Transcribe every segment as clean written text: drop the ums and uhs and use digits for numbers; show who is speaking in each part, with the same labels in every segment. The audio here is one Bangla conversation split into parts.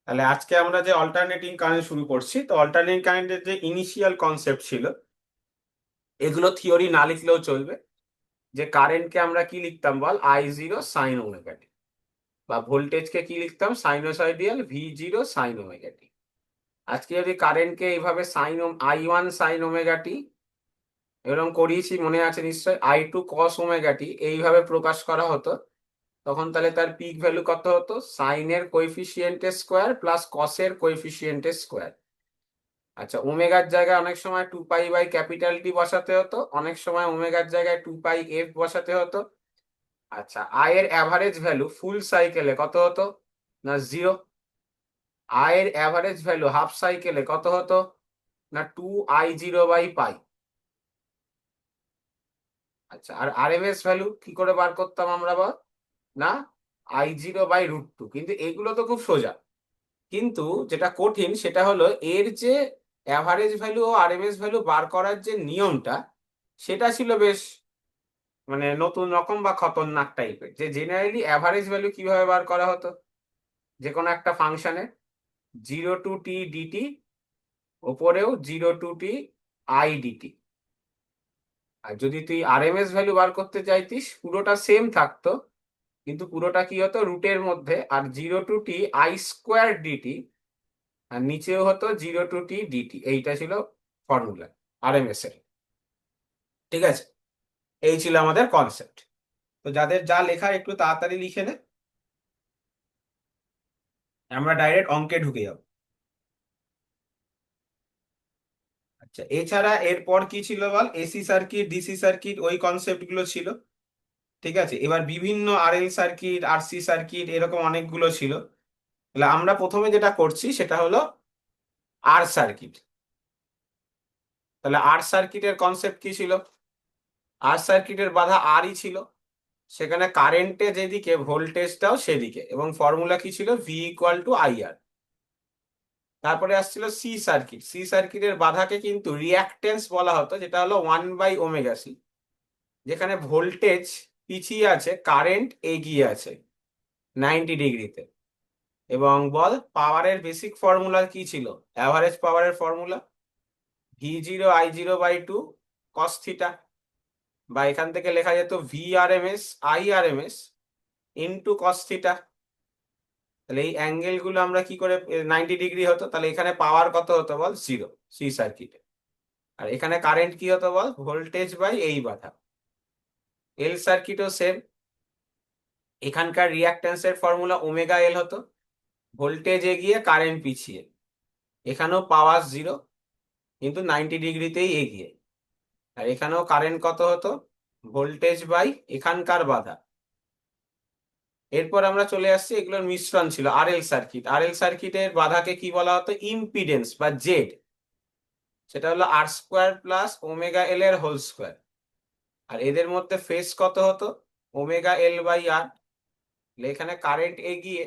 Speaker 1: তাহলে আজকে আমরা যে অল্টারনেটিং কারেন্ট শুরু করছি, তো অল্টারনেটিং কারেন্টের যে ইনিশিয়াল কনসেপ্ট ছিল, এগুলো থিওরি না লিখলেও চলবে। যে কারেন্টকে আমরা কি লিখতাম বল, I0 সাইন ওমেগা টি, বা ভোল্টেজকে কি লিখতাম, সাইনোসয়েডিয়াল V0 সাইন ওমেগা টি। আজকে যদি কারেন্টকে এইভাবে I1 সাইন ওমেগা টি, এরকম করিয়েছি মনে আছে নিশ্চয়, I2 কস ওমেগা টি এইভাবে প্রকাশ করা হতো, তখন তাহলে তার পিক ভ্যালু কত হতো, সাইনের কোএফিসিয়েন্টের স্কোয়ার প্লাস কসের কোএফিসিয়েন্টের স্কোয়ার। আচ্ছা, ওমেগার জায়গায় অনেক সময় 2π/T বসাতে হতো, অনেক সময় ওমেগার জায়গায় 2πf বসাতে হতো। আচ্ছা, আই এর অ্যাভারেজ ভ্যালু ফুল সাইকেলে কত হতো, না 0। আই এর অ্যাভারেজ ভ্যালু হাফ সাইকেলে কত হতো, না 2I0/π। আচ্ছা, আর আরএমএস ভ্যালু কি করে বার করতাম আমরা বল, না I0/√2। কিন্তু এগুলো তো খুব সোজা, কিন্তু যেটা কঠিন সেটা হলো এর যে অ্যাভারেজ ভ্যালু ও আরএমএস ভ্যালু বার করার যে নিয়মটা, সেটা ছিল বেশ মানে নতুন রকম বা খতরনাক টাইপের। যে জেনারেলি অ্যাভারেজ ভ্যালু কিভাবে বার করা হতো, যে কোনো একটা ফাংশনে 0 to t dt, ওপরেও 0 to t I dt। আর যদি তুই আরএমএস ভ্যালু বার করতে চাইতিস, পুরোটা সেম থাকতো, কিন্তু পুরোটা কি হতো রুটের মধ্যে, আর 0 to t I² dt, আর নিচেও হতো 0 to t dt। এইটা ছিল ফর্মুলা আরএমএস এর। ঠিক আছে, এই ছিল আমাদের কনসেপ্ট। তো যাদের যা লেখা একটু তাড়াতাড়ি লিখে নে, আমরা ডাইরেক্ট অঙ্কে ঢুকে যাব। আচ্ছা, এছাড়া এরপর কি ছিল বল, এসি সার্কিট, ডিসি সার্কিট, ওই কনসেপ্ট গুলো ছিল। ঠিক আছে, এবার বিভিন্ন আরএল সার্কিট, আরসি সার্কিট, এরকম অনেকগুলো ছিল। তাহলে আমরা প্রথমে যেটা করছি সেটা হলো আর সার্কিট। তাহলে আর সার্কিটের কনসেপ্ট কি ছিল, আর সার্কিটের বাধা আরই ছিল, সেখানে কারেন্টে যেদিকে ভোল্টেজটাও সেদিকে, এবং ফর্মুলা কি ছিল, V = IR। তারপরে আসছিল সি সার্কিট। সি সার্কিটের বাধাকে কিন্তু রিঅ্যাকটেন্স বলা হতো, যেটা হলো 1/ωc, যেখানে ভোল্টেজ পিছিয়ে আছে, কারেন্ট এগিয়ে আছে 90 ডিগ্রিতে। এবং বল পাওয়ারের বেসিক ফর্মুলা কি ছিল, অ্যাভারেজ পাওয়ারের ফর্মুলা V0I0/2 cos থিটা, বা এখান থেকে লেখা যেত VRMS/IRMS ইন্টু cos থিটা। তাহলে এই অ্যাঙ্গেল গুলো আমরা কি করে 90 ডিগ্রি হতো, তাহলে এখানে পাওয়ার কত হতো বল, 0 সি সার্কিটে। আর এখানে কারেন্ট কি হতো বল, ভোল্টেজ বাই এই বাধা। এল সার্কিটও সেম, এখানকার রিঅ্যাকট্যান্সের ফর্মুলা ω/L হতো, ভোল্টেজ এগিয়ে কারেন্ট পিছিয়ে। এখানেও পাওয়ার 0, কিন্তু 90 ডিগ্রিতেই এগিয়ে। আর এখানেও কারেন্ট কত হতো, ভোল্টেজ বাই এখানকার বাধা। এরপর আমরা চলে আসছি, এগুলোর মিশ্রণ ছিল আরএল সার্কিট। আরএল সার্কিটের বাধাকে কি বলা হতো, ইম্পিডেন্স বা জেড, সেটা হলো R² + ωL এর হোল স্কোয়ার। আর এদের মধ্যে ফেজ কত হতো, ω/L/R। এখানে কারেন্ট এগিয়ে,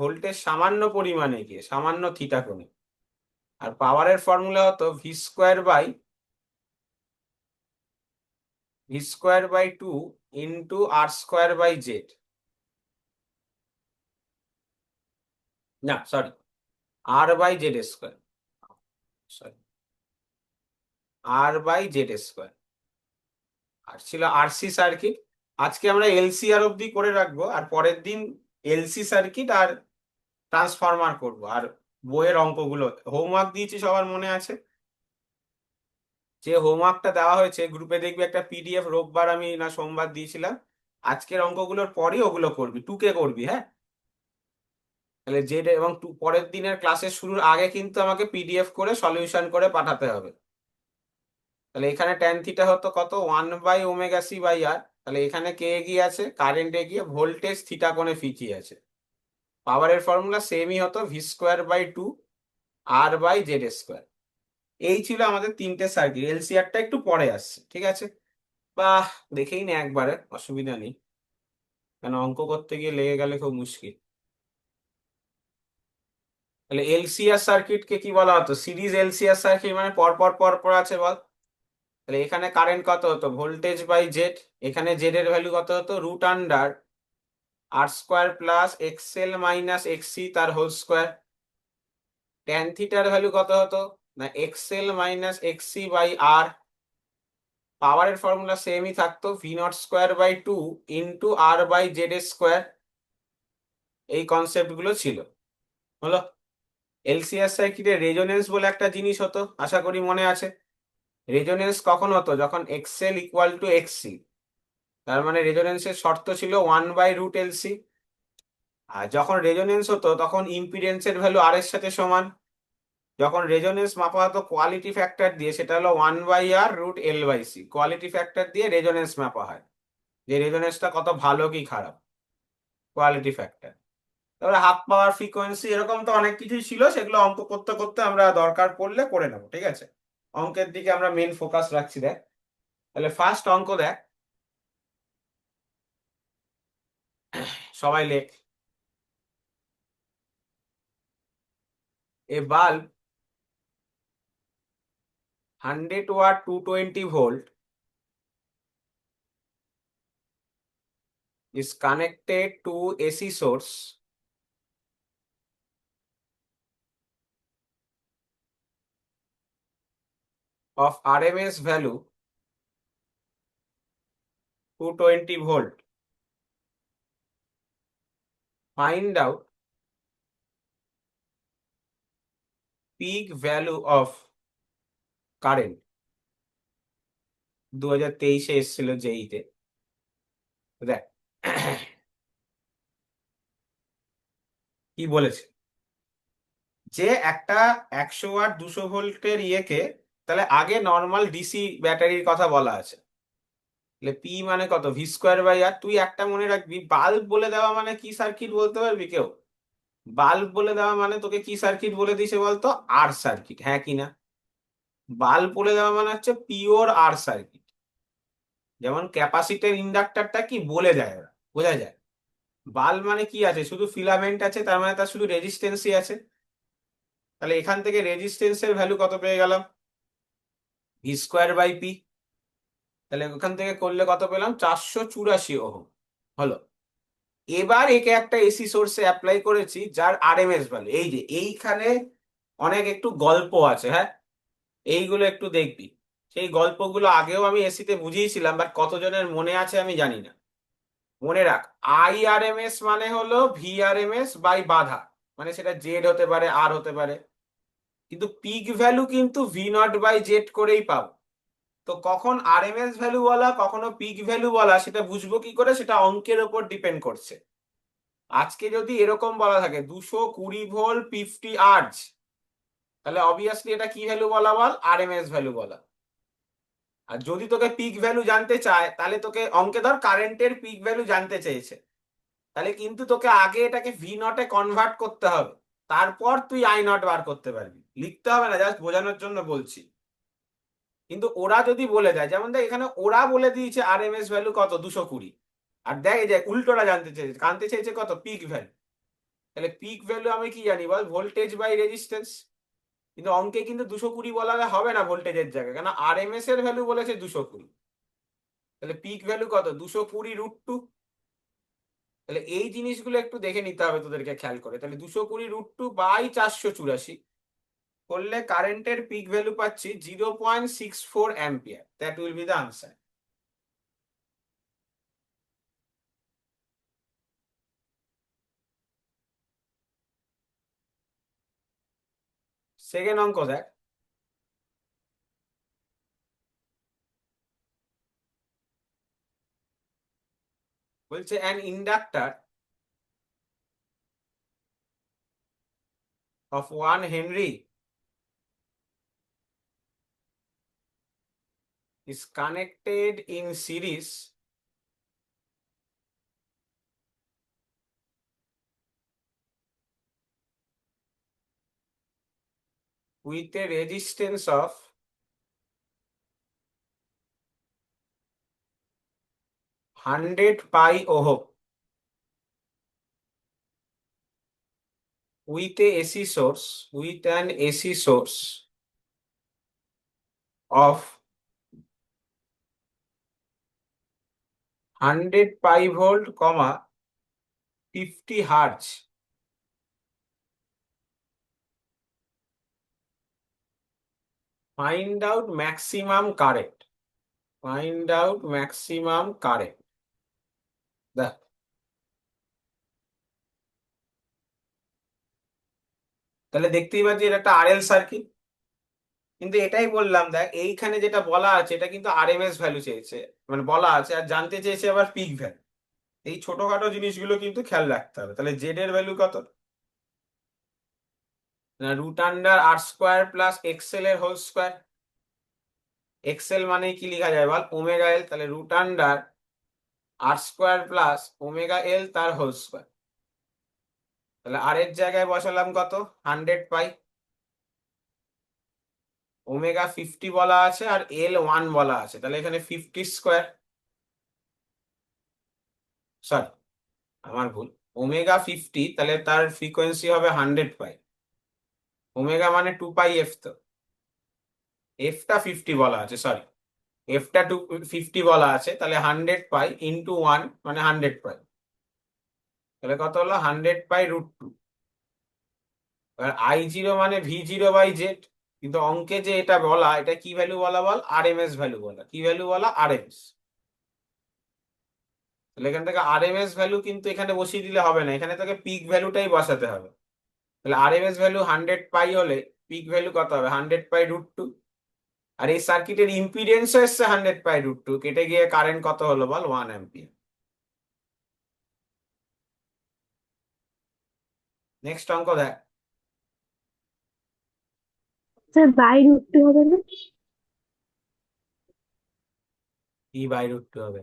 Speaker 1: ভোল্টেজ সামান্য পরিমাণ এগিয়ে, সামান্য থিটা কোণে। আর পাওয়ারের ফর্মুলা হতো V²/2 ইন্টু R²/Z। না সরি, R/Z², সরি, R/Z²। আর ছিল আরসি সার্কিট। আজকে আমরা এলসিআর অব্দি করে রাখবো, আর পরের দিন এলসি সার্কিট আর ট্রান্সফরমার করব। আর বইয়ের অঙ্কগুলো হোমওয়ার্ক দিয়েছি, সবার মনে আছে? যে হোমওয়ার্কটা দেওয়া হয়েছে গ্রুপে দেখবি একটা পিডিএফ, রোববার আমি না সোমবার দিয়েছিলাম। আজকের অঙ্কগুলোর পরই ওগুলো করবি, টুকে করবি, হ্যাঁ? তাহলে এবং পরের দিনের ক্লাসের শুরুর আগে কিন্তু আমাকে পিডিএফ করে সলিউশন করে পাঠাতে হবে। তাহলে এখানে ট্যান থিটা হতো কত, 1/ωc/R। তাহলে এখানে কে এগিয়ে আছে, কারেন্ট এগিয়ে, ভোল্টেজ থিটা কোণে পিছিয়ে আছে। পাওয়ারের ফর্মুলা সেমই হতো, V²/2 R/Z²। এই ছিল আমাদের তিনটে সার্কিট। এলসিআরটা একটু পরে আসছে, ঠিক আছে? বাহ, দেখেই না একবারে, অসুবিধা নেই, কেন অঙ্ক করতে গিয়ে লেগে গেলে খুব মুশকিল। তাহলে এলসিআর সার্কিটকে কি বলা হতো, সিরিজ এলসিআর সার্কিট, মানে পর পর পর পর আছে বল। তাহলে এখানে কারেন্ট কত হতো, ভোল্টেজ বাই জেড। এখানে জেড এর ভ্যালু কত হতো, √R² + XL - XC তার হোল স্কোয়ার। ট্যান থিটার ভ্যালু কত হতো না XL minus XC by R, পাওয়ারের ফর্মুলা সেমই থাকতো, V naught square by 2 into R by Z square. এই কনসেপ্ট গুলো ছিল, হলো। এলসিএস সার্কিটে রেজোনেন্স বলে একটা জিনিস হতো, আশা করি মনে আছে। রেজোনেন্স কখন হতো, যখন এক্সএল ইকুয়াল টু এক্সসি, তার মানে রেজোনেন্সের শর্ত ছিল 1/√LC। আর যখন রেজোনেন্স হতো তখন ইম্পিডেন্সের ভ্যালু আর এর সাথে সমান। যখন রেজোনেন্স মাপা হতো কোয়ালিটি ফ্যাক্টর দিয়ে, সেটা হলো 1/R√L/C। কোয়ালিটি ফ্যাক্টর দিয়ে রেজোনেন্স মাপা হয়, যে রেজোনেন্সটা কত ভালো কি খারাপ, কোয়ালিটি ফ্যাক্টর। তারপরে হাফ পাওয়ার ফ্রিকোয়েন্সি, এরকম তো অনেক কিছুই ছিল, সেগুলো অঙ্ক করতে করতে আমরা দরকার পড়লে করে নেবো, ঠিক আছে। অঙ্কের দিকে আমরা মেন ফোকাস রাখছি। দেখ তাহলে ফার্স্ট অঙ্ক দেখ, সবাই লেখ। এ bulb 100 watt 220 volt is connected to AC source of RMS value 220 volt. Find out peak value of current। 2023-এ এসেছিল জেইতে। দেখ কি বলেছে, যে একটা 100 ওয়াট 200 ভোল্টের ইয়েকে, তাহলে আগে নর্মাল ডিসি ব্যাটারির কথা বলা আছে, তাহলে পি মানে কত, ভি²/আর। তুই একটা মনে রাখবি, বাল্ব বলে দেওয়া মানে কি সার্কিট বলতে পারবি কেউ? বাল্ব বলে দেওয়া মানে তোকে কি সার্কিট বলে দিছে বলতো, আর সার্কিট, হ্যাঁ কি না? বাল্ব বলে দেওয়া মানে হচ্ছে পিওর আর সার্কিট। যেমন ক্যাপাসিটর ইন্ডাক্টরটা কি বলে দেয় ওরা, বোঝা যায়। বাল্ব মানে কি আছে, শুধু ফিলামেন্ট আছে, তার মানে তার শুধু রেজিস্ট্যান্সই আছে। তাহলে এখান থেকে রেজিস্ট্যান্সের ভ্যালু কত পেয়ে গেলাম, ভি²/পি। তাহলে ওখান থেকে করলে কত পেলাম, 484 ওহম, হলো। এবার একে একটা এসি সোর্সে অ্যাপ্লাই করেছি, যার আরএমএস ভ্যালু এই যে এইখানে। অনেক একটু গল্প আছে, হ্যাঁ, এইগুলো একটু দেখবি। সেই গল্পগুলো আগেও আমি এসিতে বুঝিয়েছিলাম, বাট কতজনের মনে আছে আমি জানি না। মনে রাখ, আইআরএমএস মানে হলো ভিআরএমএস বাই বাধা, মানে সেটা জেড হতে পারে, আর হতে পারে। কিন্তু পিক ভ্যালু কিন্তু ভি নট/জেড করেই পাবো। তো কখন আরএমএস ভ্যালু বলা, কখনো পিক ভ্যালু বলা, সেটা বুঝবো কি করে, সেটা অঙ্কের উপর ডিপেন্ড করছে। আজকে যদি এরকম বলা থাকে 220 ভোল্ট 50 আর্জ, তাহলে অবভিয়াসলি এটা কি ভ্যালু বলা বল, আরএমএস ভ্যালু বলা। আর যদি তোকে পিক ভ্যালু জানতে চায়, তাহলে তোকে অঙ্কে ধর কারেন্টের পিক ভ্যালু জানতে চেয়েছে, তাহলে কিন্তু তোকে আগে এটাকে ভি নটে কনভার্ট করতে হবে, তারপর তুই আই নট বার করতে পারবি। লিখতে হবে না, জাস্ট বোঝানোর জন্য বলছি। কিন্তু ওরা যদি বলে দেয়, যেমন দেখ এখানে ওরা বলে দিয়েছে আরএমএস ভ্যালু কত 220, আর দেখ এই যে উল্টোটা জানতে চেয়েছে কত, পিক ভ্যালু। তাহলে পিক ভ্যালু আমি কি জানি বল, ভোল্টেজ বাই রেজিস্ট্যান্স। কিন্তু অঙ্কে কিন্তু 220 বলালে হবে না ভোল্টেজের জায়গায়, কেন আরএমএস এর ভ্যালু বলেছে 220। তাহলে পিক ভ্যালু কত, 220√2। তাহলে এই জিনিসগুলো একটু দেখে নিতে হবে তোদেরকে খেয়াল করে। তাহলে 220√2/484 করলে কারেন্টের পিক ভ্যালু পাচ্ছি 0.64 ampere. That will be the answer. Second অঙ্ক দেখ, বলছে an inductor of 1 Henry is connected in series with a resistance of 100 pi ohm with a AC source, with an AC source of 100 pi volt, 50 Hz. Find out maximum current, find out maximum current. দেখ, তাহলে দেখতেই পাচ্ছি এটা একটা আরএল সার্কিট, কিন্তু এটাই বললাম, দেখ এইখানে যেটা বলা আছে এটা কিন্তু আরএমএস ভ্যালু চেয়েছে, মানে বলা আছে, আর জানতে চেয়েছে আবার পিক ভ্যালু। এই ছোটখাটো জিনিসগুলো কিন্তু খেয়াল রাখতে হবে। তাহলে জেড এর ভ্যালু কত? Root under R square plus XL এর হোল স্কোয়ার। এক্সএল মানে কি লেখা যায় বল? Omega L. তাহলে root under R square plus omega L তার হোল স্কোয়ার। তাহলে আর এর জায়গায় বসালাম কত? 100 পাই। ওমেগা 50 বলা আছে আর এল 1 বলা আছে, তাহলে এখানে 50 স্কোয়ার, সরি আমার ভুল, ওমেগা 50, তাহলে তার ফ্রিকোয়েন্সি হবে 100 পাই। ওমেগা মানে 2 পাই এফ, তো এফটা 50 বলা আছে, সরি এফটা 250 বলা আছে, তাহলে 100 পাই ইন্টু 1 মানে 100 পাই। তাহলে কত হলো? 100 পাই √2। এবার I0 মানে V0/Z, কিন্তু অঙ্কে যে এটা বলা, এটা কি ভ্যালু বলা বল? আরএমএস ভ্যালু বলা। কি ভ্যালু বলা? আরএমএস। তাহলে এখান থেকে আরএমএস ভ্যালু কিন্তু এখানে বসিয়ে দিলে হবে না, এখানে তোকে পিক ভ্যালুটাই বসাতে হবে। তাহলে আরএমএস ভ্যালু 100 পাই হলে পিক ভ্যালু কত হবে? 100 পাই √2। আর এই সার্কিটের ইম্পিডেন্সও এসছে 100 পাই √2, কেটে গিয়ে কারেন্ট কত হলো বল? 1 অ্যাম্পিয়ার। নেক্সট অঙ্ক দেখ।
Speaker 2: স্যার বাইরে উঠতে হবে না?
Speaker 1: কি/√2 হবে?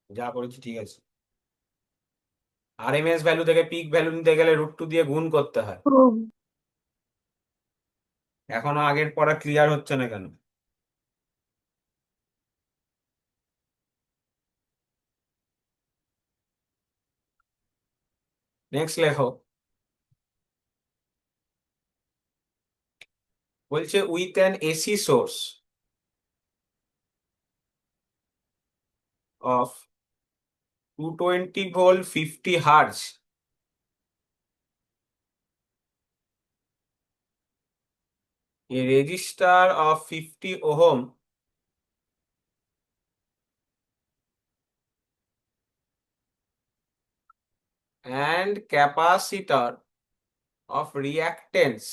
Speaker 1: যা করেছি ঠিক আছে। আরএমএস ভ্যালু থেকে পিক ভ্যালু নিতে গেলে √2 দিয়ে গুণ করতে হয়।
Speaker 2: ও,
Speaker 1: এখনো আগের পড়া ক্লিয়ার হচ্ছে না কেন? নেক্সট লেখো। বলছে with an AC source of 220 volt 50 hertz, a resistor of 50 ohm and capacitor of reactance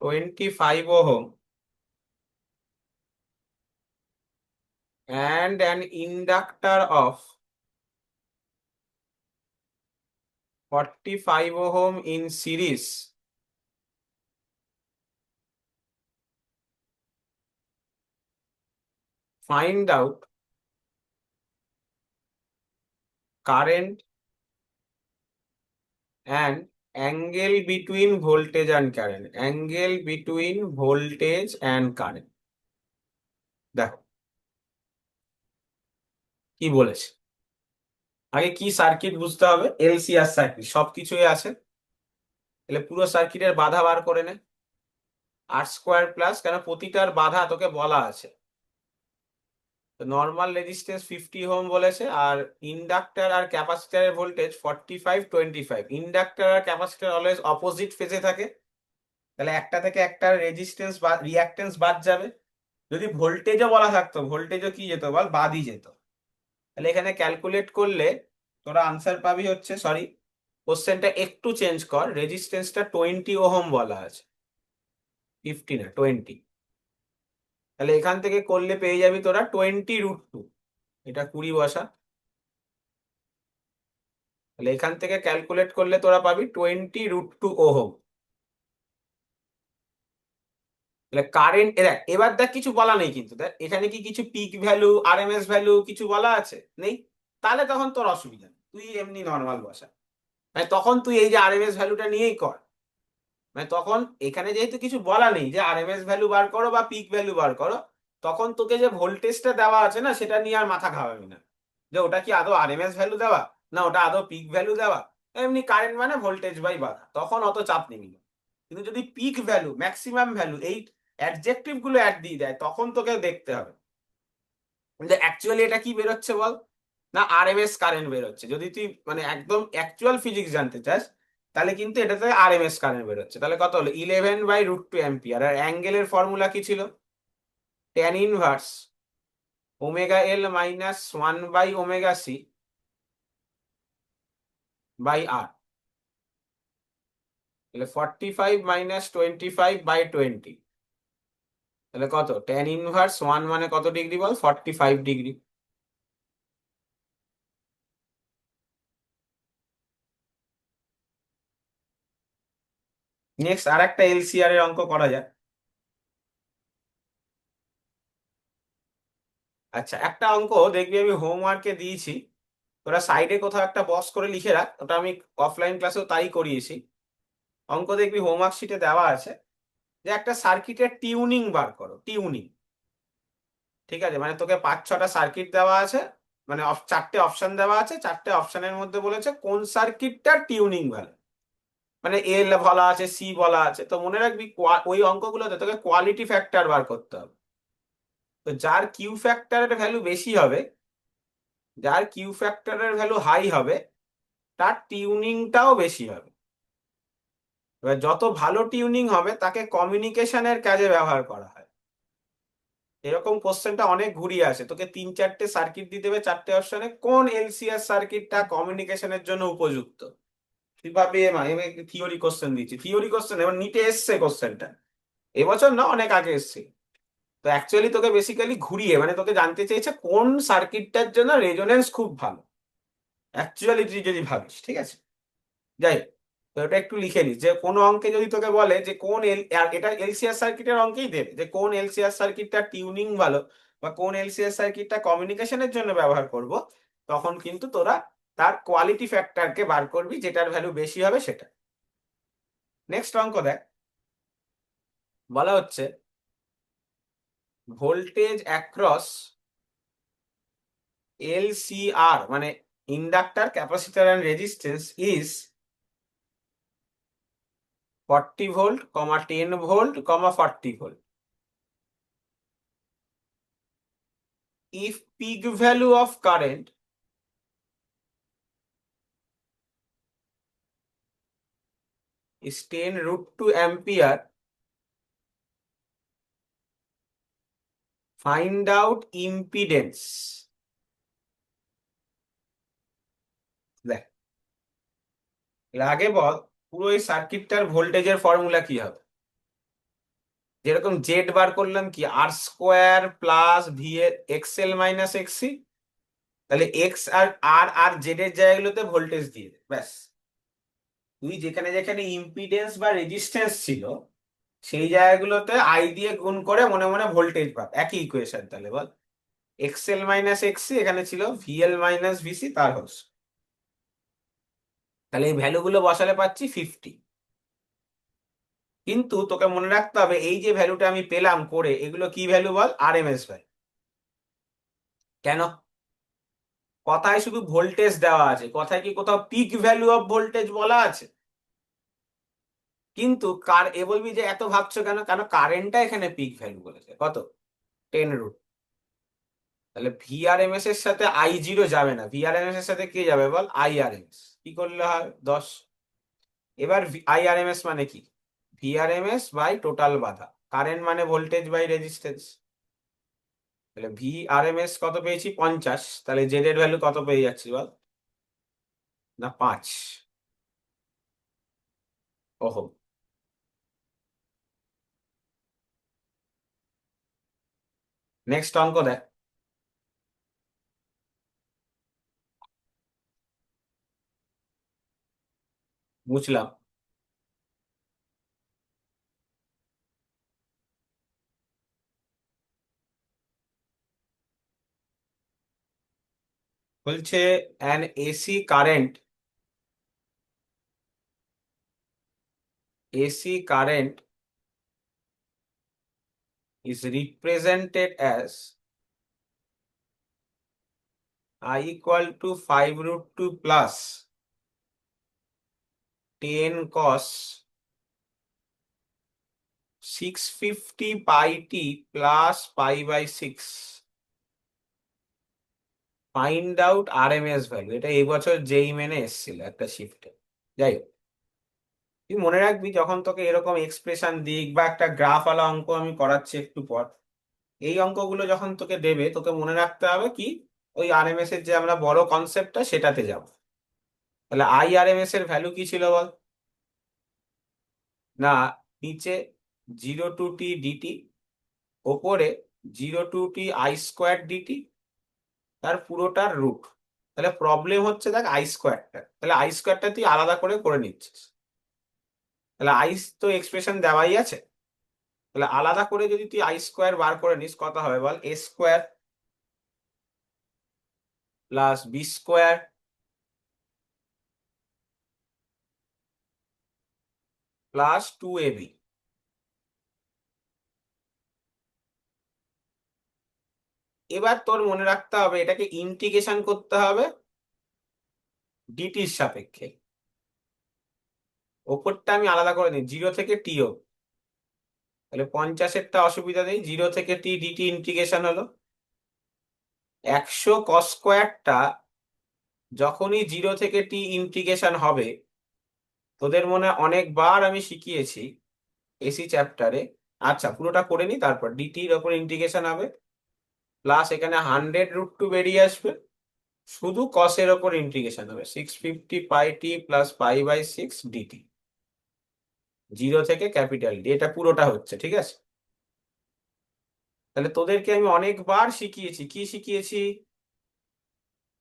Speaker 1: 25 ohm and an inductor of 45 ohm in series, find out current and angle between voltage and current, angle between voltage and current। দেখো কি বলেছে, আগে কি সার্কিট বুঝতে হবে, এলসিআর সার্কিট সবকিছুই আছে। তাহলে পুরো সার্কিটের বাধা বার করে নে, আর স্কোয়ার প্লাস, কেন প্রতিটার বাধা তোকে বলা আছে। নর্মাল রেজিস্ট্যান্স 50 ওহম বলেছে, আর ইন্ডাক্টর আর ক্যাপাসিটরের ভোল্টেজ 45-25। ইন্ডাক্টর আর ক্যাপাসিটর অলওয়েজ অপোজিট ফেজে থাকে, তাহলে একটা থেকে একটা রেজিস্ট্যান্স বা রিঅ্যাকট্যান্স বাদ যাবে। যদি ভোল্টেজও বলা থাকতো, ভোল্টেজও কি যেত বল? বাদই যেত। তাহলে এখানে ক্যালকুলেট করলে তোরা আনসার পাবি হচ্ছে, সরি কোশ্চেনটা একটু চেঞ্জ কর, রেজিস্ট্যান্সটা 20 ওহম বলা আছে, 50 না 20। তাহলে এখান থেকে করলে পেয়ে যাবি তোরা 20 √2, এটা 20 বসা। তাহলে এখান থেকে ক্যালকুলেট করলে তোরা পাবি 20 √2 ওহম। তাহলে কারেন্ট দেখ, এবার দেখ কিছু বলা নেই কিন্তু, দেখ এখানে কি কিছু পিক ভ্যালু আরএমএস ভ্যালু কিছু বলা আছে? নেই। তাহলে তখন তোর অসুবিধা নেই, তুই এমনি নর্মাল বসা, মানে তখন তুই এই যে আরএমএস ভ্যালুটা নিয়েই কর। মানে তখন এখানে যেহেতু কিছু বলা নেই যে আরএমএস ভ্যালু বার করো বা পিক ভ্যালু বার করো, তখন তোকে যে ভোল্টেজটা দেওয়া আছে না, সেটা নিয়ে আর মাথা ঘামাবি না, যে ওটা কি আদৌ আরএমএস ভ্যালু দেওয়া, না ওটা আদৌ পিক ভ্যালু দেওয়া। এমনি কারেন্ট মানে ভোল্টেজ বাই বাধা, তখন অত চাপ নিবি না। কিন্তু যদি পিক ভ্যালু ম্যাক্সিমাম ভ্যালু এই অ্যাডজেক্টিভ গুলো অ্যাড দিয়ে দেয়, তখন তোকে দেখতে হবে যে অ্যাকচুয়ালি এটা কি বেরোচ্ছে বল, না আরএমএস কারেন্ট বেরোচ্ছে। যদি তুই মানে একদম অ্যাকচুয়াল ফিজিক্স জানতে চাস, তাহলে কিন্তু এটাতে আরএমএস কারেন্ট বেরোচ্ছে। তাহলে কত হলো? 11/√2 অ্যাম্পিয়ার। আর অ্যাঙ্গেলের ফর্মুলা কি ছিল? Tan inverse omega L minus 1/ωc by R. তাহলে 45 - 25/20। তাহলে কত? ট্যান ইনভার্স 1 মানে কত ডিগ্রি বল? 45 ডিগ্রি। নেক্সট আর একটা এলসিআর এর অঙ্ক করা যায়। আচ্ছা, একটা অঙ্ক দেখবি আমি হোমওয়ার্কে দিয়েছি, তোরা সাইডে কোথাও একটা বক্স করে লিখে রাখ, ওটা আমি অফলাইন ক্লাসেও তাই করিয়েছি। অঙ্ক দেখবি হোমওয়ার্ক শিটে দেওয়া আছে, যে একটা সার্কিটের টিউনিং বার করো, টিউনিং। ঠিক আছে, মানে তোকে 5-6টা সার্কিট দেওয়া আছে, মানে চারটে অপশন দেওয়া আছে, চারটে অপশনের মধ্যে বলেছে কোন সার্কিটটার টিউনিং ভালো। মানে এল বলা আছে, সি বলা আছে, তো মনে রাখবি ওই অঙ্কগুলোতে তোকে কোয়ালিটি ফ্যাক্টর বার করতে হবে। তো যার কিউ ফ্যাক্টরের ভ্যালু বেশি হবে, যার কিউ ফ্যাক্টরের ভ্যালু হাই হবে, তার টিউনিংটাও বেশি হবে। এবার যত ভালো টিউনিং হবে তাকে কমিউনিকেশনের কাজে ব্যবহার করা হয়। এরকম কোশ্চেনটা অনেক ঘুরিয়ে আসে, তোকে 3-4টে সার্কিট দিয়ে দেবে, চারটে অপশনে, কোন এলসিআর সার্কিটটা কমিউনিকেশনের জন্য উপযুক্ত। তুই ভাবি আমি থিওরি কোশ্চেন দিচ্ছি, থিওরি কোশ্চেন, এবার নিটে এসছে কোশ্চেনটা, এবছর না অনেক আগে এসছে। তো অ্যাকচুয়ালি তোকে বেসিক্যালি ঘুরিয়ে, মানে তোকে জানতে চেয়েছে কোন সার্কিটটার জন্য রেজোনেন্স খুব ভালো, অ্যাকচুয়ালি তুই যদি ভাবিস। ঠিক আছে, যাই হোক, তো এটা একটু লিখে নিস, যে কোনো অঙ্কে যদি তোকে বলে যে কোন আর এটা এলসিআর সার্কিটের অঙ্কেই দেবে, যে কোন এলসিআর সার্কিটটা টিউনিং ভালো বা কোন এলসিআর সার্কিটটা কমিউনিকেশনের জন্য ব্যবহার করব, তখন কিন্তু তোরা তার কোয়ালিটি ফ্যাক্টরকে বার করবি, যেটার ভ্যালু বেশি হবে সেটা। নেক্সট অঙ্ক দেখ, বলা হচ্ছে ভোল্টেজ অ্যাক্রস এলসিআর, মানে inductor, capacitor and resistance is 40 volt, 10 volt, 40 volt. If peak value of current is 10√2 ampere, find out impedance. দেখ, এর আগে বল পুরো এই সার্কিটটার ভোল্টেজের ফর্মুলা কি হবে। যেরকম জেড বার করলাম, কি R² plus V XL minus XC, তাহলে এক্স আর আর আর জেড এর জায়গাগুলোতে ভোল্টেজ দিয়ে দে, ব্যাস। তুই যেখানে যেখানে ইম্পিডেন্স বা রেজিস্ট্যান্স ছিল, সেই জায়গাগুলোতে আই দিয়ে গুণ করে মনে মনে ভোল্টেজ পাব, একই ইকুয়েশন। তাহলে বল, এক্সএল মাইনাস এক্সি এখানে ছিল ভিএল মাইনাস ভিসি তার হোস, তাহলে এই ভ্যালুগুলো বসালে পাচ্ছি 50। কিন্তু তোকে মনে রাখতে হবে, এই যে ভ্যালুটা আমি পেলাম করে, এগুলো কি ভ্যালু বল? RMS value. কেন? কথায় শুধু ভোল্টেজ দেওয়া আছে, কথায় কি কোথাও পিক ভ্যালু অফ ভোল্টেজ বলা আছে? কিন্তু এ বলবি যে এত ভাবছো কেন, কেন কারেন্টটা এখানে পিক ভ্যালু বলেছে, কত? 10√। তাহলে ভিআরএমএস এর সাথে I0 যাবে না, ভিআরএমএস এর সাথে কে যাবে বল? আইআরএমএস। কি করলে হয়? 10। এবার আইআরএমএস মানে কি? ভিআরএমএস বাই টোটাল বাধা, কারেন্ট মানে ভোল্টেজ বাই রেজিস্ট্যান্স। তাহলে ভিআরএমএস কত পেয়েছি? 50। তাহলে জেড এর ভ্যালু কত পেয়ে যাচ্ছি বল? না, 5 ওহম। নেক্সট অঙ্ক দেখ, বুঝলাম। বলছে an AC current is represented as I equal to 5√2 plus 10 cos 650 pi t plus pi by 6. Find out RMS value. এটা এই বছর যেই মেনে এসেছিল একটা শিফটে, যাই হোক। তুই মনে রাখবি যখন তোকে এরকম এক্সপ্রেশন দিক বা একটা গ্রাফওয়ালা অঙ্ক আমি করাচ্ছি একটু পর, এই অঙ্কগুলো যখন তোকে দেবে তোকে মনে রাখতে হবে কি, ওই আরএমএস এর যে আমরা বড় কনসেপ্টটা সেটাতে যাব। তাহলে আইআরএমএস এর ভ্যালু কি ছিল বল? না, নিচে 0 to t dt, ওপরে 0 to t I² dt, তার পুরোটার রুট। তাহলে প্রবলেম হচ্ছে দেখ I²টা, তাহলে I²টা তুই আলাদা করে করে নিচ্ছিস। তাহলে তো এক্সপ্রেশন দেওয়াই আছে, তাহলে আলাদা করে যদি তুই I² বার করে নিস কত হবে বল? A² plus B² plus 2ab। এবার তোর মনে রাখতে হবে এটাকে ইন্টিগ্রেশন করতে হবে ডিটির সাপেক্ষে। ওপরটা আমি আলাদা করে নিই 0 থেকে t। তাহলে 50-এরটা অসুবিধা নেই, 0 থেকে t dt ইন্টিগ্রেশন হলো 100 cos²টা। যখনই 0 থেকে t ইন্টিগ্রেশন হবে, তোদের মনে হয় অনেকবার আমি শিখিয়েছি এসি চ্যাপ্টারে। আচ্ছা, পুরোটা করে নি, তারপর ডিটির ওপর ইন্টিগ্রেশন হবে, প্লাস এখানে 100√2 বেরিয়ে আসবে, শুধু কসের ওপর ইন্টিগ্রেশন হবে 650 πt প্লাস π/6 dt। 0 থেকে D, এটা পুরোটা হচ্ছে, ঠিক আছে? তাহলে তোদেরকে আমি অনেকবার শিখিয়েছি, কি শিখিয়েছি?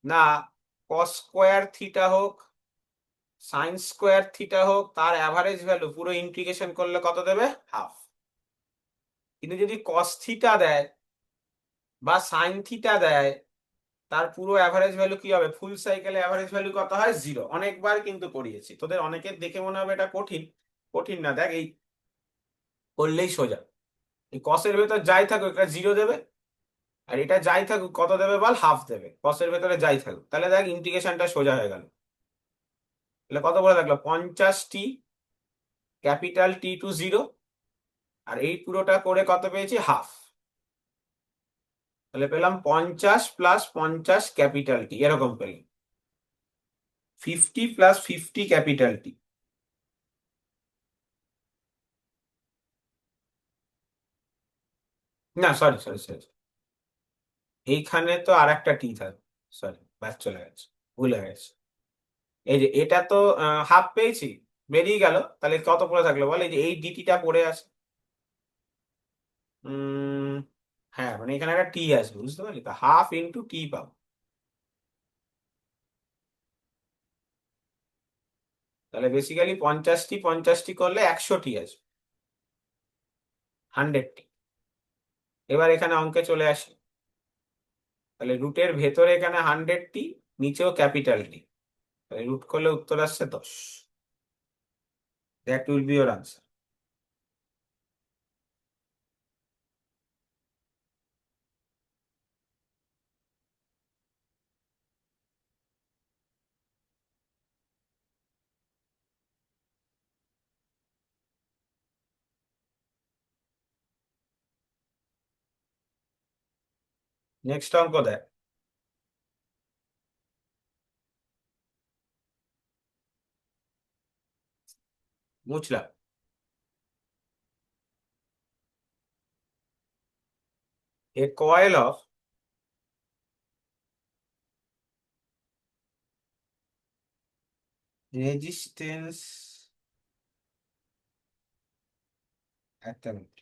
Speaker 1: না, cos²θ হোক, sin²θ হোক, তার অ্যাভারেজ ভ্যালু পুরো ইন্টিগ্রেশন করলে কত দেবে? হাফ। কিন্তু যদি cos θ দেয় বা sin θ দেয়, তার পুরো অ্যাভারেজ ভ্যালু কি হবে? ফুল সাইকেলে অ্যাভারেজ ভ্যালু কত হয়? 0। অনেকবার কিন্তু করিয়েছি, তোদের অনেকের দেখে মনে হবে এটা কঠিন। কঠিন না, দেখ এই করলেই সোজা। এই কসের ভেতর যাই থাকুক এটা 0 দেবে, আর এটা যাই থাকুক কত দেবে বল? হাফ দেবে, কসের ভেতরে যাই থাকুক। তাহলে দেখ ইন্টিগ্রেশনটা সোজা হয়ে গেল। তাহলে কত বলে থাকলো? 50t ক্যাপিটাল T to 0, আর এই পুরোটা করে কত পেয়েছি? হাফ। তাহলে পেলাম 50 প্লাস 50 ক্যাপিটাল টি, এরকম পেলাম 50 প্লাস 50 ক্যাপিটাল টি। না, সরি সরি সরি, এইখানে তো আর একটা টি থাকবে। সরি, ব্যাস চলে গেছে, ভুল হয়ে গেছে। এই যে এটা তো হাফ পেয়েছি, বেরিয়ে গেল, তাহলে কত পড়ে থাকলো বল? এই যে এই ডিটিটা পড়ে আছে। উম হ্যাঁ, মানে এখানে একটা টি আসবে, বুঝতে পারলি তো? হাফ ইন্টু টি পাবো। তাহলে বেসিক্যালি 50টি 50টি করলে 100টি আসবে, 100টি। এবার এখানে অঙ্কে চলে আসি, তাহলে রুটের ভেতরে এখানে 100টি, নিচেও ক্যাপিটাল টি, তাহলে রুট করলে উত্তর আসছে 10। That will be your answer. Next অঙ্ক দেখ, বুঝলাম। A coil of resistance, একটা minute.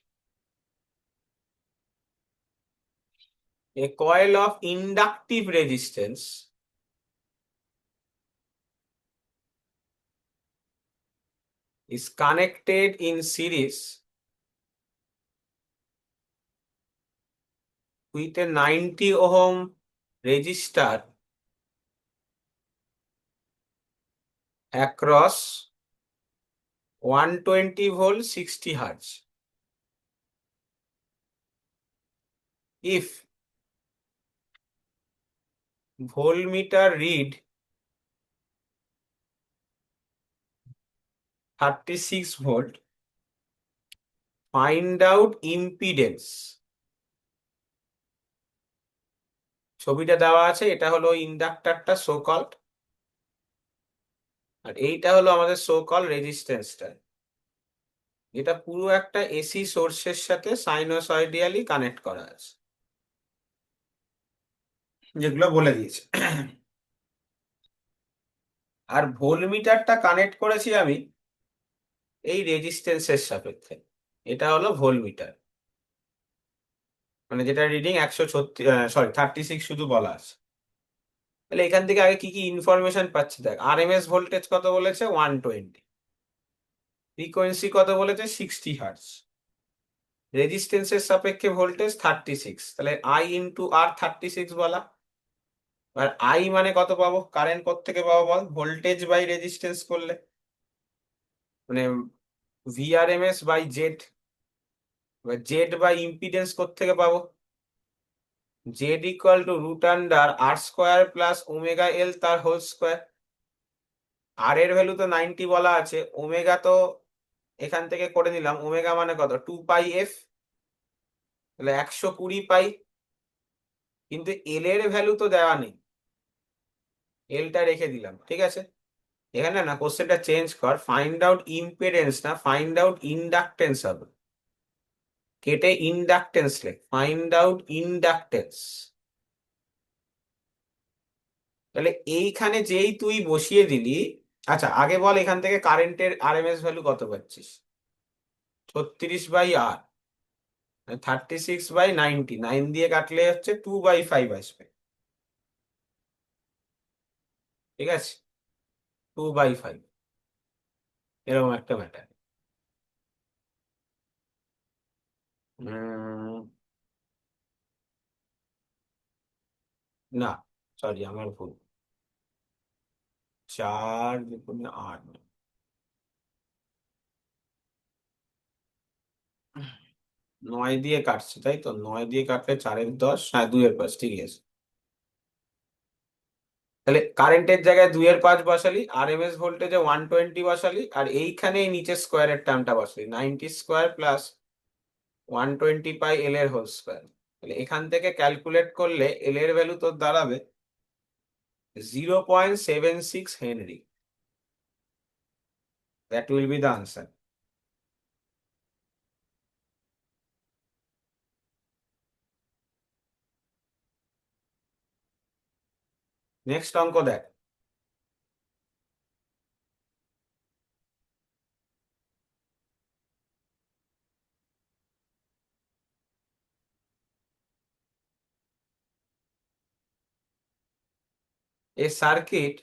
Speaker 1: A coil of inductive resistance is connected in series with a 90 ohm resistor across 120 volt 60 hertz. If voltmeter read 36 volt, find out impedance. ছবিটা দেওয়া আছে, এটা হলো ইন্ডাক্টরটা সো কল্ড। আর এইটা হলো আমাদের সো কল রেজিস্ট্যান্সটা, এটা পুরো একটা এসি সোর্সের সাথে সাইনোসয়েডিয়ালি কানেক্ট করা আছে, যেগুলো বলে দিয়েছে। আর ভোল্টমিটারটা কানেক্ট করেছি আমি এই রেজিস্ট্যান্সের সাপেক্ষে, এটা হলো ভোল্টমিটার, মানে যেটা রিডিং 36 শুধু বলা আছে। তাহলে এখান থেকে আগে কি কি ইনফরমেশন পাচ্ছি দেখ, আরএমএস ভোল্টেজ কত বলেছে 120, ফ্রিকোয়েন্সি কত বলেছে 60 হার্টজ, রেজিস্ট্যান্সের সাপেক্ষে ভোল্টেজ 36, তাহলে আই ইন্টু আর 36 বলা। আর আই মানে কত পাবো, কারেন্ট থেকে পাবো বল, ভোল্টেজ বাই রেজিস্ট্যান্স করলে, মানে V RMS by Z, Z by impedance থেকে পাবো, Z equal to root under R square plus omega L তার হোল স্কোয়ার। আর এর ভ্যালু তো 90 বলা আছে, ওমেগা তো এখান থেকে করে নিলাম, ওমেগা মানে কত 2 পাই এফ, তাহলে 120 পাই, কিন্তু এল এর ভ্যালু তো দেওয়া নেই, এলটা রেখে দিলাম, ঠিক আছে। এখানে না কোশ্চেনটা চেঞ্জ কর, ফাইন্ড আউট ইম্পিডেন্স না ফাইন্ড আউট ইন্ডাকটেন্স হবে, কেটে ইন্ডাকটেন্স লেখ, ফাইন্ড আউট ইন্ডাকটেন্স। তাহলে এইখানে যেই তুই বসিয়ে দিলি, আচ্ছা আগে বল এখান থেকে কারেন্টের আরএমএস ভ্যালু কত পাচ্ছিস, 36/R, 36/90, 9 দিয়ে কাটলে হচ্ছে 2/5 আসবে, ঠিক আছে, 2/5, এরকম একটা ম্যাটার। না, সরি আমার ভুল, 4 × 8, 9 দিয়ে কাটছে তাই তো, 9 দিয়ে কাটলে 4 × 10, হ্যাঁ 2 × 5, ঠিক আছে। তাহলে কারেন্টের জায়গায় 2 × 5 বসালি, আরএমএস ভোল্টেজে 120 বসালি, আর এইখানে এই নিচে স্কোয়ারের টার্মটা বসালি, 90 স্কোয়ার প্লাস 120 পাই এল এর হোল স্কোয়ার। তাহলে এখান থেকে ক্যালকুলেট করলে এল এর ভ্যালু তোর দাঁড়াবে 0.76 Henry, that will be the answer. Next অঙ্ক দেখ, a circuit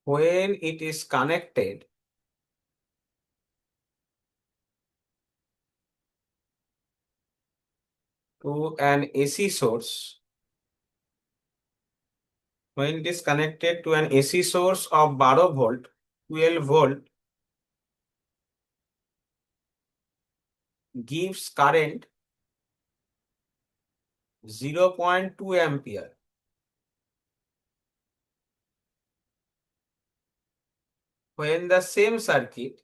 Speaker 1: when it is connected to an AC source, when it is connected to an AC source of 12 volt, 12 volt, gives current 0.2 ampere. When the same circuit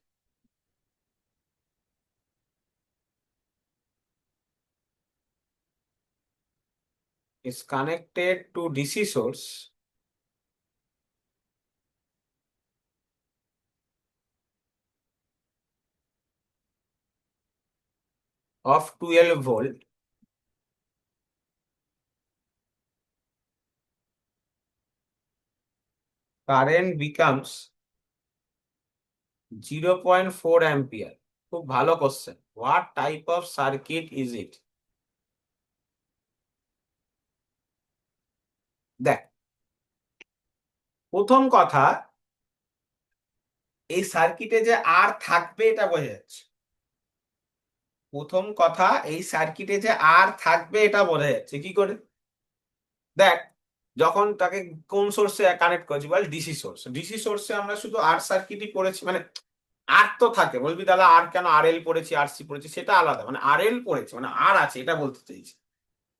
Speaker 1: is connected to DC source of 12 volt, current becomes 0.4 ampere. খুব ভালো question, what type of circuit is it? দেখ, প্রথম কথা, এই সার্কিটে যে আর থাকবে এটা বোঝা যাচ্ছে, প্রথম কথা এই সার্কিটে যে আর থাকবে এটা বোঝা যাচ্ছে কি করে, দেখ যখন তাকে কোন সোর্সে কানেক্ট করেছি বল, ডিসি সোর্স, ডিসি সোর্সে আমরা শুধু আর সার্কিটই পড়েছি, মানে আর তো থাকে, বলবি দাদা আর কেন, আর এল পড়েছি আর সি পড়েছি, সেটা আলাদা, মানে আর এল পড়েছি মানে আর আছে এটা বলতে চাইছি,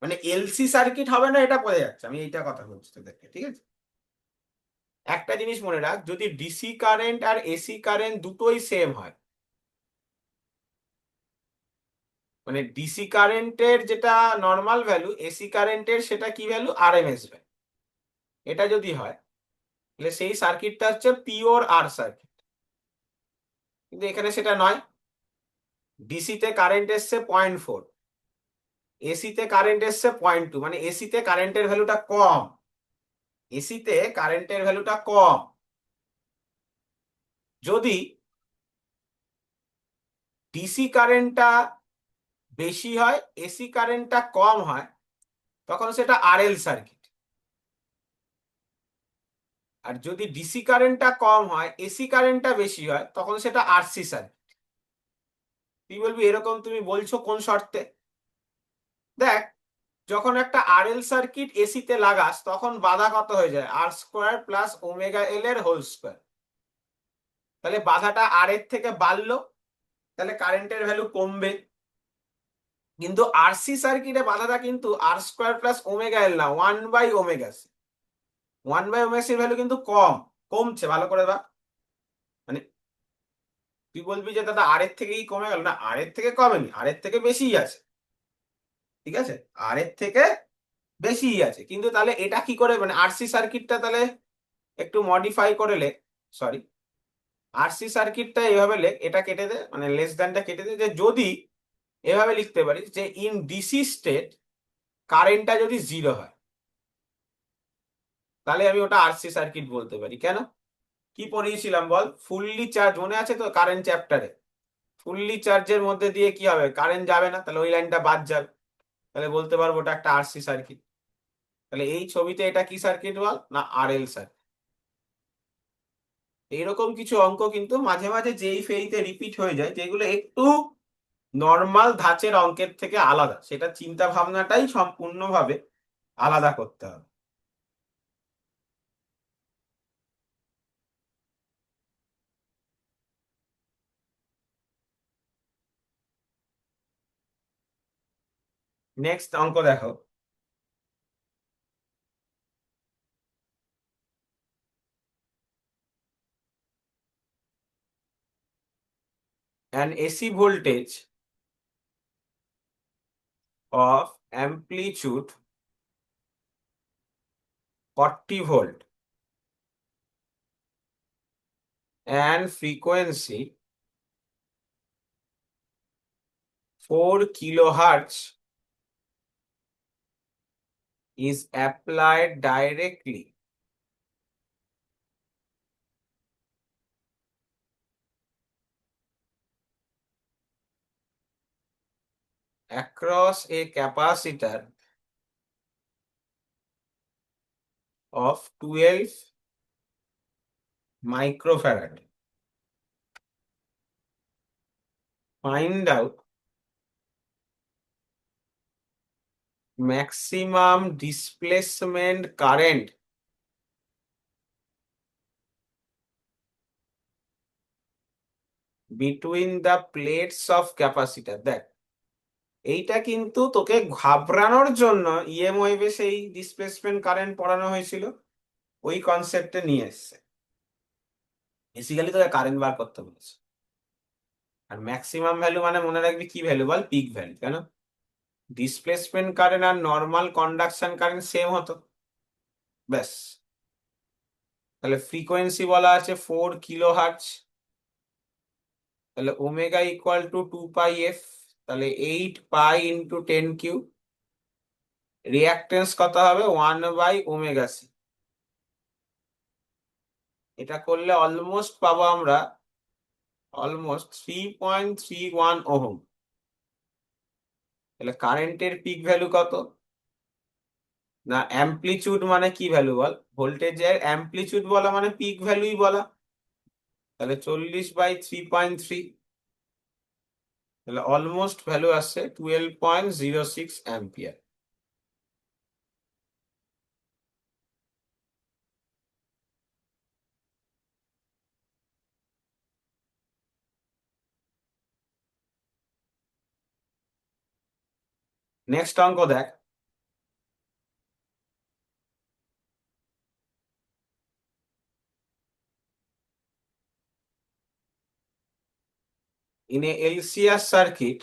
Speaker 1: মানে এলসি সার্কিট হবে না এটা বোঝা যাচ্ছে, আমি এইটা কথা বলছি তোদেরকে, ঠিক আছে। একটা জিনিস মনে রাখ, যদি ডিসি কারেন্ট আর এসি কারেন্ট দুটোই সেম হয়, মানে ডিসি কারেন্টের যেটা নর্মাল ভ্যালু, এসি কারেন্টের সেটা কি ভ্যালু, আরএমএস ভ্যালু, এটা যদি হয়, তাহলে সেই সার্কিটটা হচ্ছে পিওর আর সার্কিট, কিন্তু এখানে সেটা নয়। ডিসিতে কারেন্ট এসছে 0.4, এসিতে কারেন্ট এসছে 0.2, মানে এসিতে কারেন্টের ভ্যালুটা কম, এসিতে কারেন্টের ভ্যালুটা কম। যদি ডিসি কারেন্টটা বেশি হয়, এসি কারেন্টটা কম হয়, তখন সেটা আরএল সার্কিট। আর যদি ডিসি কারেন্টটা কম হয়, এসি কারেন্টটা বেশি হয়, তখন সেটা আরসি সার্কিট। তুই বলবি এরকম তুমি বলছো কোন শর্তে? দেখ, যখন একটা আরএল সার্কিট এসিতে লাগাস তখন বাধা কত হয়ে যায়? আর স্কোয়ার প্লাস ওমেগা এল এর হোল স্কোয়ার। তাহলে বাধাটা আর এর থেকে বাড়লো, তাহলে কারেন্টের ভ্যালু কমবে। কিন্তু আরসি সার্কিটে বাধাটা কিন্তু আর স্কোয়ার প্লাস ওমেগা এল না, 1/ওমেগা সি। 1/ওমেগা সির ভ্যালু কিন্তু কমছে, ভালো করে বা, মানে তুই বলবি যে দাদা আর এর থেকেই কমে গেল, না, আর এর থেকে কমেনি, আর এর থেকে বেশিই আছে। ঠিক আছে, আর এর থেকে বেশিই আছে, কিন্তু তাহলে এটা কি করে, মানে আরসি সার্কিটটা তাহলে একটু মডিফাই করে লেখ। সরি, আরসি সার্কিটটা এভাবে লেখ, এটা কেটে দে, মানে লেস দ্যানটা কেটে দে, যে যদি এভাবে লিখতে পারিস যে ইন ডিসি স্টেট কারেন্টটা যদি 0 হয়, তাহলে আমি ওটা আরসি সার্কিট বলতে পারি। কেন? কি পড়িয়েছিলাম বল? ফুললি চার্জ, মনে আছে তো কারেন্ট চ্যাপ্টারে? ফুললি চার্জের মধ্যে দিয়ে কি হবে? কারেন্ট যাবে না, তাহলে ওই লাইনটা বাদ যাবে, তাহলে বলতে পারবো ওটা একটা আরসি সার্কিট। তাহলে এই ছবিতে এটা কি সার্কিট বল? না, আরএল সার্কিট। এইরকম কিছু অঙ্ক কিন্তু মাঝে মাঝে যেই ফেইতে রিপিট হয়ে যায়, যেগুলো একটু নর্মাল ধাঁচের অঙ্কের থেকে আলাদা, সেটা চিন্তা ভাবনাটাই সম্পূর্ণভাবে আলাদা করতে হবে। নেক্সট অঙ্ক দেখো। An AC voltage of amplitude 40 volt and frequency 4 kilohertz is applied directly across a capacitor of 12 microfarad. Find out maximum displacement current between the plates of capacitor. দেখ, এইটা কিন্তু তোকে ঘাবড়ানোর জন্য ইএম ওয়েভে সেই ডিসপ্লেসমেন্ট কারেন্ট পড়ানো হয়েছিল, ওই কনসেপ্টে নিয়ে এসছে। বেসিক্যালি তোকে কারেন্ট বার করতে বলেছে। আর ম্যাক্সিমাম ভ্যালু মানে মনে রাখবি কি ভ্যালু বল? Peak value. কেন? ডিসপ্লেসমেন্ট কারেন্ট আর নর্মাল কন্ডাকশন কারেন্ট সেম হতো, ব্যাস। তাহলে ফ্রিকোয়েন্সি বলা আছে 4 কিলোহার্টজ, তাহলে ওমেগা ইকুয়াল টু 2πf, তাহলে 8π × 10³ রিয়াক্টেন্স কত হবে? 1/ওমেগা সি। এটা করলে অলমোস্ট পাবো আমরা, অলমোস্ট 3.31 ওহম। তাহলে কারেন্টের পিক ভ্যালু কত? না, অ্যামপ্লিচিউড মানে কি ভ্যালু বল? ভোল্টেজের অ্যামপ্লিচিউড বলা মানে পিক ভ্যালুই বলা। তাহলে 40/3.3, তাহলে অলমোস্ট ভ্যালু আসছে 12.06 অ্যাম্পিয়ার। নেক্সট অঙ্ক দেখ। In a LCR circuit,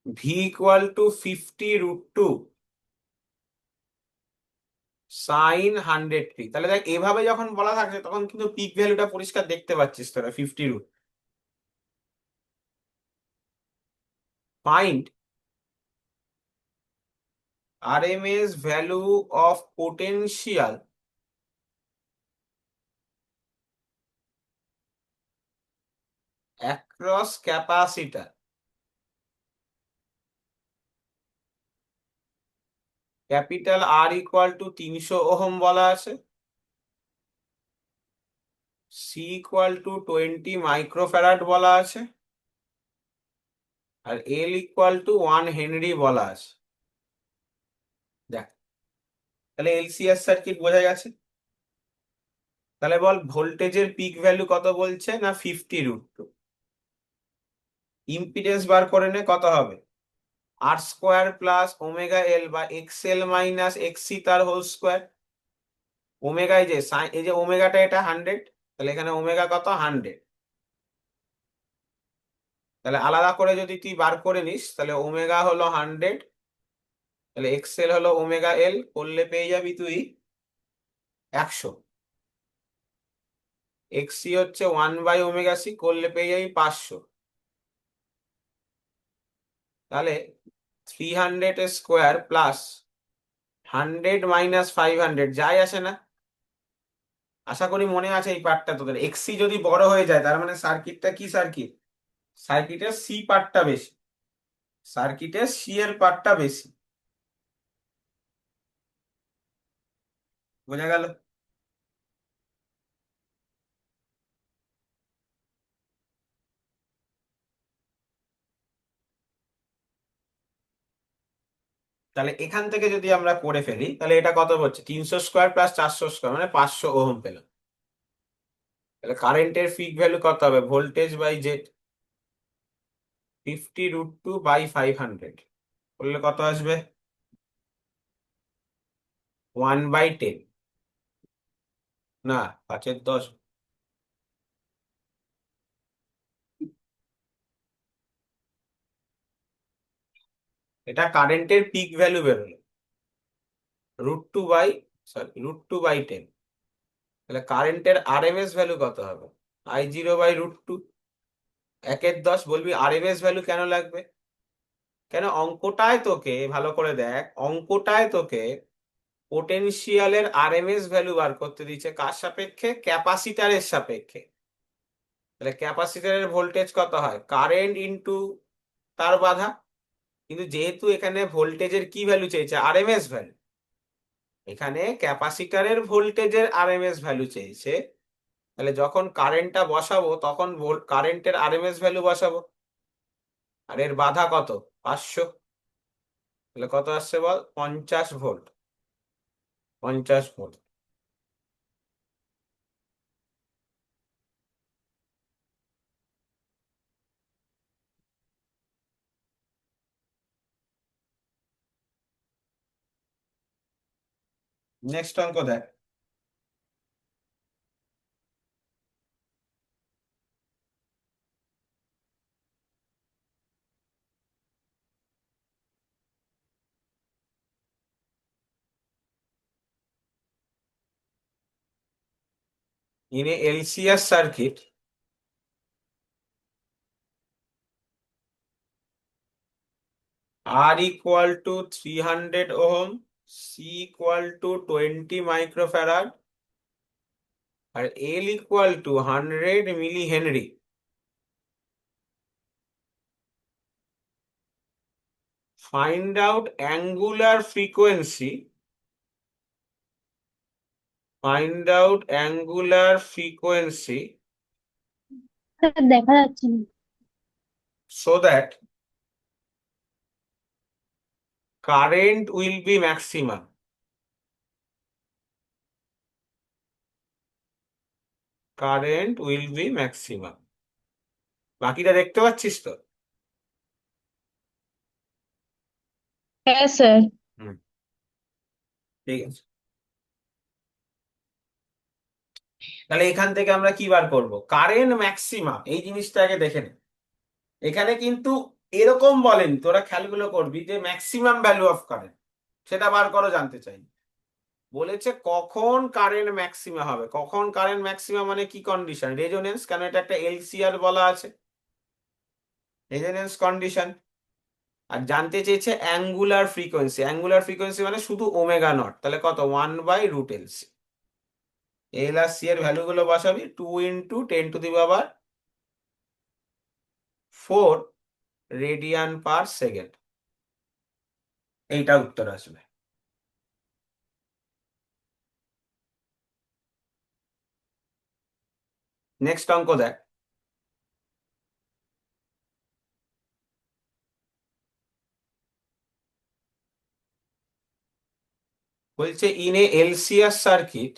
Speaker 1: V equal to 50√2 sine 100t। তাহলে দেখ এভাবে যখন বলা থাকছে তখন কিন্তু পিক ভ্যালুটা পরিষ্কার দেখতে পাচ্ছিস তোরা, 50√। Find RMS value of potential across capacitor. Capital R equal to 300 ohm বলা আছে, সি ইকুয়াল টু 20 মাইক্রোফ্যারাড বলা আছে, আর এল ইকুয়াল টু 1 হেনরি বলা আছে। দেখ তাহলে এলসিএস সার্কিট বোঝা গেছে। তাহলে বল ভোল্টেজের পিক ভ্যালু কত বলছে না, 50√2। ইম্পিডেন্স বার করে নে, কত হবে, R² প্লাস ওমেগা এল বা XL মাইনাস XC তার হোল স্কোয়ার। ওমেগা এই যে ওমেগাটা এটা 100, তাহলে এখানে ওমেগা কত, 100। তাহলে আলাদা করে যদি তুই বার করে নিস, তাহলে ওমেগা হলো 100, তাহলে XL হলো ওমেগা এল, করলে পেয়ে যাবি তুই 100। XC হচ্ছে 1/ওমেগা C, করলে পেয়ে যাবি 500। তাহলে 300² প্লাস 100 - 500 যাই আসে না। আশা করি মনে আছে এই পার্টটা তোদের। XC যদি বড় হয়ে যায় তার মানে সার্কিটটা কি সার্কিট, সার্কিটের সি পার্টটা বেশি, সার্কিটের সি এর পার্টটা বেশি। বোঝা গেল? তাহলে এখান থেকে যদি আমরা করে ফেলি, তাহলে এটা কত হচ্ছে, 300² প্লাস 400² মানে 500 ওহম পেলাম। তাহলে কারেন্টের পিক ভ্যালু কত হবে, ভোল্টেজ বাই জেড, 50√2/500 করলে কত আসবে, 1/10। না, 5/10। এটা কারেন্টের পিক ভ্যালু বেরোলো, √2 বাই, সরি √2/10। তাহলে কারেন্টের আরএমএস ভ্যালু কত হবে, I0/√2। 1/10 বলবি আরএমএস ভ্যালু কেন লাগবে, কেন অঙ্কটায় তোকে ভালো করে দেখ, অঙ্কটায় তোকে পোটেনশিয়ালের আরএমএস ভ্যালু বার করতে দিচ্ছে কার সাপেক্ষে, ক্যাপাসিটারের সাপেক্ষে। তাহলে ক্যাপাসিটরের ভোল্টেজ কত হয়, কারেন্ট ইনটু তার বাধা। কিন্তু যেহেতু এখানে ভোল্টেজের কি ভ্যালু চেয়েছে, আরএমএস ভ্যালু, এখানে ক্যাপাসিটরের ভোল্টেজের আরএমএস ভ্যালু চেয়েছে, তাহলে যখন কারেন্টটা বসাবো তখন কারেন্টের আরএমএস ভ্যালু বসাবো। আর এর বাধা কত, 500। তাহলে কত আসছে বল, 50 ভোল্ট, 50 ভোল্ট। নেক্সট অঙ্ক দেখ। In a LCS circuit, R equal to 300 ohm, C equal to 20 microfarad, আর L equal to 100 milli henry. Find out angular frequency, find out angular frequency
Speaker 2: sir দেখা যাচ্ছে না।
Speaker 1: so that current will be maximum। Current will be maximum. বাকিটা দেখতে পাচ্ছিস তো?
Speaker 2: হ্যাঁ স্যার।
Speaker 1: হুম, ঠিক আছে। তাহলে এখান থেকে আমরা কি বার করব, কারেন্ট ম্যাক্সিমাম, এই জিনিসটা আগে দেখে নে। এখানে কিন্তু এরকম বলেন, তোরা খেয়ালগুলো করবি যে ম্যাক্সিমাম ভ্যালু অফ কারেন্ট সেটা বার করো, জানতে চাই। বলেছে কখন কারেন্ট ম্যাক্সিমা হবে, কখন কারেন্ট ম্যাক্সিমা মানে কি কন্ডিশন? রেজোনেন্স, কেন এটা একটা এলসিআর বলা আছে, রেজোনেন্স কন্ডিশন। আর জানতে চেয়েছে অ্যাঙ্গুলার ফ্রিকোয়েন্সি, অ্যাঙ্গুলার ফ্রিকোয়েন্সি মানে শুধু ওমেগা নট, তাহলে কত? 1/√LC। এল আর সি এর ভ্যালু গুলো বসাবি, 2 × 10⁴ রেডিয়ান পার সেকেন্ড, এইটা উত্তর আসবে। নেক্সট অঙ্ক দেখ। বলছে in a LCR circuit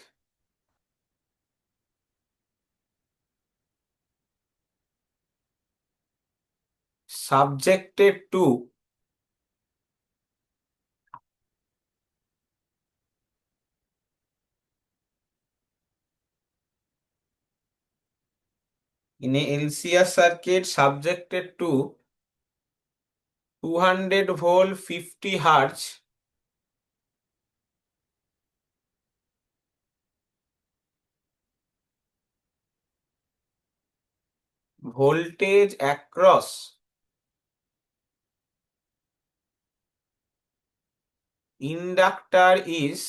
Speaker 1: subjected to in a LCR circuit subjected to 200 volt 50 hertz voltage across inductor is